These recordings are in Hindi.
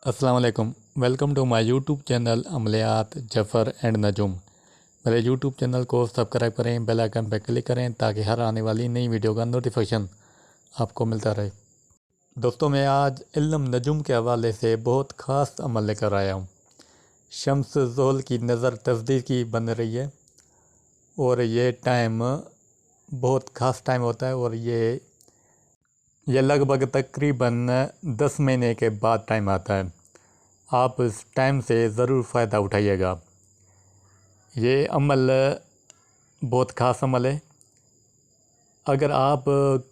अस्सलाम वालेकुम। Welcome to my YouTube channel अमलियात जफ़र एंड नजूम। मेरे यूट्यूब चैनल को सब्सक्राइब करें, बेल आइकन पर क्लिक करें ताकि हर आने वाली नई वीडियो का नोटिफिकेशन आपको मिलता रहे। दोस्तों, मैं आज इल्म नजूम के हवाले से बहुत ख़ास अमल लेकर आया हूँ। शम्स ज़ोहल की नज़र तस्दीकी बन रही है और ये टाइम बहुत ख़ास टाइम होता है और ये लगभग तकरीबन 10 महीने के बाद टाइम आता है। आप इस टाइम से ज़रूर फ़ायदा उठाइएगा। ये अमल बहुत ख़ास अमल है। अगर आप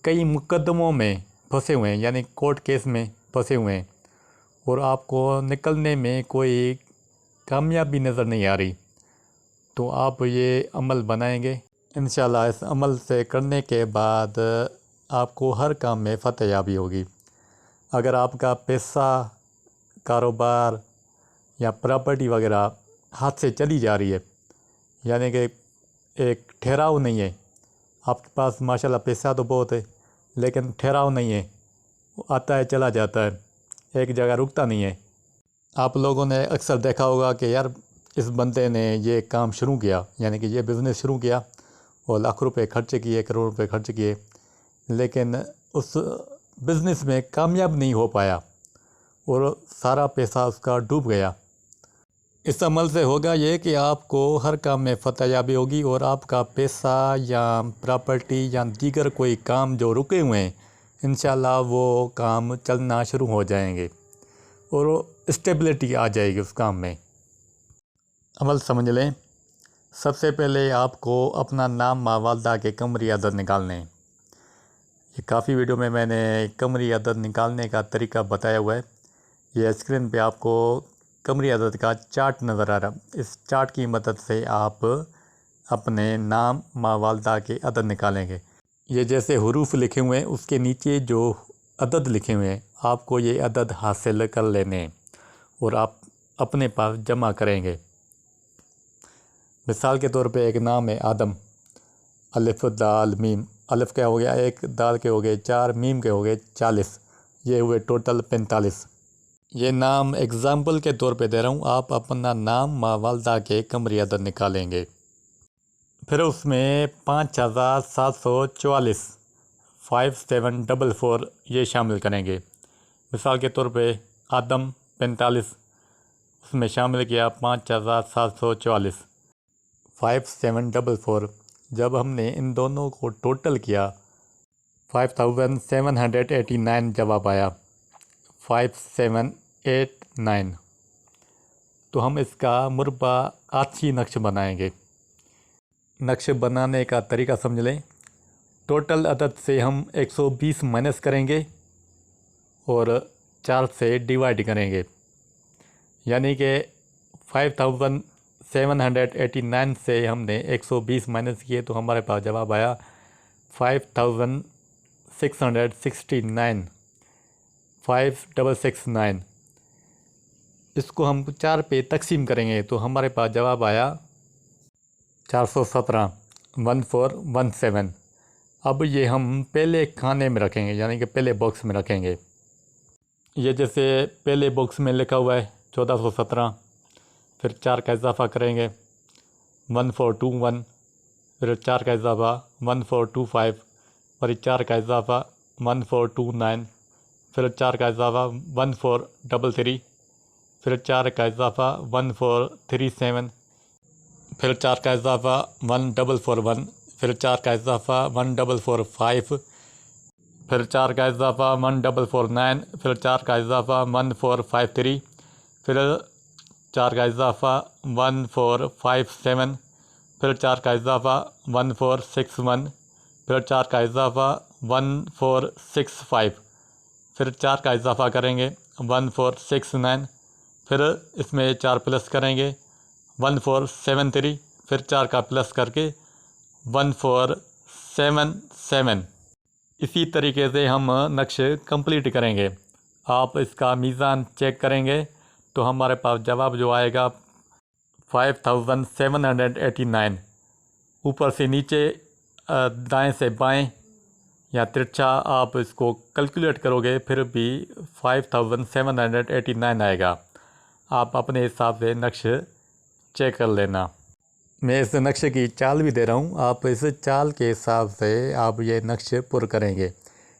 कई मुकदमों में फंसे हुए हैं, यानी कोर्ट केस में फंसे हुए हैं और आपको निकलने में कोई कामयाबी नज़र नहीं आ रही, तो आप ये अमल बनाएंगे। इंशाल्लाह इस अमल से करने के बाद आपको हर काम में फ़तह याबी होगी। अगर आपका पैसा, कारोबार या प्रॉपर्टी वगैरह हाथ से चली जा रही है, यानी कि एक ठहराव नहीं है, आपके पास माशाल्लाह पैसा तो बहुत है लेकिन ठहराव नहीं है, वो आता है चला जाता है, एक जगह रुकता नहीं है। आप लोगों ने अक्सर देखा होगा कि यार इस बंदे ने ये काम शुरू किया, यानी कि ये बिज़नेस शुरू किया और लाख रुपए खर्च किए, करोड़ रुपए खर्च किए, लेकिन उस बिज़नेस में कामयाब नहीं हो पाया और सारा पैसा उसका डूब गया। इस अमल से होगा ये कि आपको हर काम में फ़तह याबी होगी और आपका पैसा या प्रॉपर्टी या दीगर कोई काम जो रुके हुए हैं, इंशाल्लाह वो काम चलना शुरू हो जाएंगे और स्टेबिलिटी आ जाएगी उस काम में। अमल समझ लें। सबसे पहले आपको अपना नाम माँ वालदा के कमरी अदद निकालने हैं। ये काफ़ी वीडियो में मैंने कमरी अदद निकालने का तरीका बताया हुआ है। ये स्क्रीन पे आपको कमरी अदद का चार्ट नज़र आ रहा है। इस चार्ट की मदद से आप अपने नाम माँ वालदा के अदद निकालेंगे। ये जैसे हुरूफ लिखे हुए हैं, उसके नीचे जो अदद लिखे हुए हैं, आपको ये अदद हासिल कर लेने हैं और आप अपने पास जमा करेंगे। मिसाल के तौर पे एक नाम है आदम, अलिफ दाल मीम। अलिफ क्या हो गया 1, दाल के हो गए 4, मीम के हो गए 40, ये हुए टोटल 45। ये नाम एग्ज़ाम्पल के तौर पे दे रहा हूँ। आप अपना नाम माँ वालदा के कमरी अदद निकालेंगे। फिर उसमें 5744 5744 ये शामिल करेंगे। मिसाल के तौर पे आदम 45, उसमें शामिल किया 5744 5744। जब हमने इन दोनों को टोटल किया 5789 जवाब आया, 5789। तो हम इसका मुरबा आछी नक्श बनाएंगे। नक्श बनाने का तरीका समझ लें। टोटल अदद से हम 120 माइनस करेंगे और 4 से डिवाइड करेंगे, यानी कि 5789 से हमने 120 माइनस किए तो हमारे पास जवाब आया 5669 5669। इसको हम 4 पे तकसीम करेंगे तो हमारे पास जवाब आया 417 1417। अब ये हम पहले खाने में रखेंगे, यानी कि पहले बॉक्स में रखेंगे। ये जैसे पहले बॉक्स में लिखा हुआ है 1417, फिर 4 का इजाफ़ा करेंगे 1421, फिर 4 का इजाफ़ा 1425, फिर 4 का इजाफ़ा 1429, फिर 4 का इजाफ़ा 1433, फिर 4 का इजाफ़ा 1437, फिर 4 का इजाफ़ा 1441, फिर 4 का इजाफ़ा 1445, फिर 4 का इजाफ़ा 1449, फिर 4 का इजाफ़ा 1453, फिर 4 का इजाफ़ा 1457, फिर 4 का इजाफ़ा 1461, फिर 4 का इजाफ़ा 1465, फिर 4 का इजाफ़ा करेंगे 1469, फिर इसमें 4 प्लस करेंगे 1473, फिर 4 का प्लस करके 1477। इसी तरीके से हम नक्श कंप्लीट करेंगे। आप इसका मीज़ान चेक करेंगे तो हमारे पास जवाब जो आएगा 5789। ऊपर से नीचे, दाएं से बाएं, या तिरछा आप इसको कैलकुलेट करोगे फिर भी 5789 आएगा। आप अपने हिसाब से नक्श चेक कर लेना। मैं इस नक्शे की चाल भी दे रहा हूँ, आप इस चाल के हिसाब से आप ये नक्श पुर करेंगे।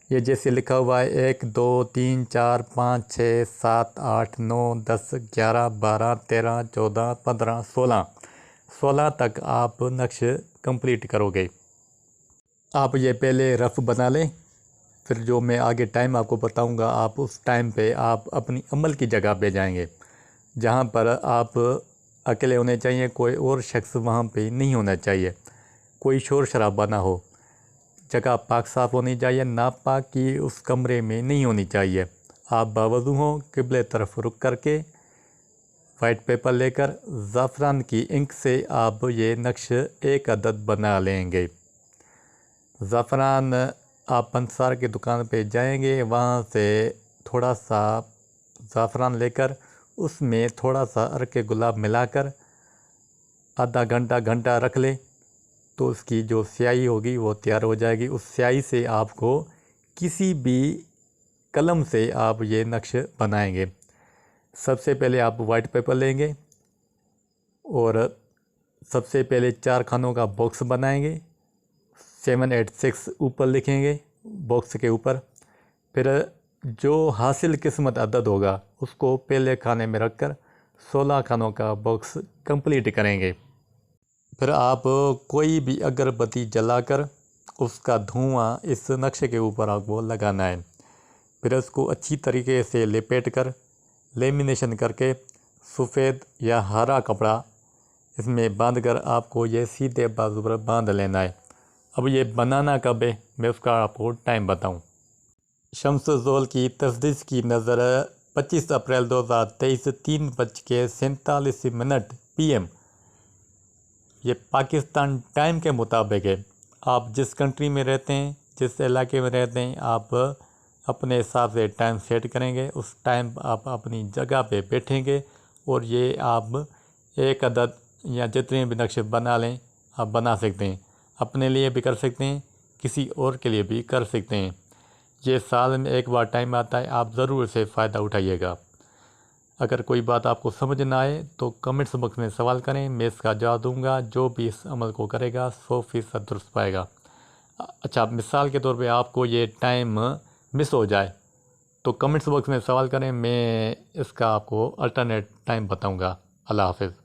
ये जैसे लिखा हुआ है 1 2 3 4 5 6 7 8 9 10 11 12 13 14 15 16 तक आप नक्श कंप्लीट करोगे। आप ये पहले रफ़ बना लें, फिर जो मैं आगे टाइम आपको बताऊंगा आप उस टाइम पे आप अपनी अमल की जगह पे जाएंगे जहां पर आप अकेले होने चाहिए, कोई और शख्स वहां पे नहीं होना चाहिए, कोई शोर शराबा ना हो, जगह पाक साफ़ होनी चाहिए, नापाक की उस कमरे में नहीं होनी चाहिए। आप बावजू हों, किबले तरफ रुक करके वाइट पेपर लेकर ज़ाफ़रान की इंक से आप ये नक्श एक अदद बना लेंगे। ज़ाफ़रान आप पंसार की दुकान पे जाएंगे, वहाँ से थोड़ा सा ज़ाफ़रान लेकर उसमें थोड़ा सा अर्क गुलाब मिलाकर आधा घंटा रख ले तो उसकी जो स्याही होगी वो तैयार हो जाएगी। उस स्याही से आपको किसी भी कलम से आप ये नक्श बनाएंगे। सबसे पहले आप वाइट पेपर लेंगे और सबसे पहले 4 खानों का बॉक्स बनाएंगे, 786 ऊपर लिखेंगे बॉक्स के ऊपर। फिर जो हासिल किस्मत अदद होगा उसको पहले खाने में रखकर 16 खानों का बॉक्स कंप्लीट करेंगे। फिर आप कोई भी अगरबत्ती जलाकर उसका धुआं इस नक्शे के ऊपर आपको लगाना है। फिर इसको अच्छी तरीके से लपेट कर लेमिनेशन करके सफ़ेद या हरा कपड़ा इसमें बांधकर आपको ये सीधे बाजू पर बांध लेना है। अब ये बनाना कब है मैं उसका आपको टाइम बताऊं। शम्स-उज़-ज़ोहल की तस्दीक़ की नज़र 25 अप्रैल 2023 3:47 PM ये पाकिस्तान टाइम के मुताबिक है। आप जिस कंट्री में रहते हैं, जिस इलाके में रहते हैं, आप अपने हिसाब से टाइम सेट करेंगे। उस टाइम आप अपनी जगह पे बैठेंगे और ये आप एक अदद या जितने भी नक्शे बना लें आप बना सकते हैं। अपने लिए भी कर सकते हैं, किसी और के लिए भी कर सकते हैं। ये साल में एक बार टाइम आता है, आप ज़रूर से फ़ायदा उठाइएगा। अगर कोई बात आपको समझ ना आए तो कमेंट्स बॉक्स में सवाल करें, मैं इसका जवाब दूंगा। जो भी इस अमल को करेगा 100% दुरुस्त पाएगा। अच्छा, मिसाल के तौर पे आपको ये टाइम मिस हो जाए तो कमेंट्स बॉक्स में सवाल करें, मैं इसका आपको अल्टरनेट टाइम बताऊंगा। अल्लाह हाफ़िज़।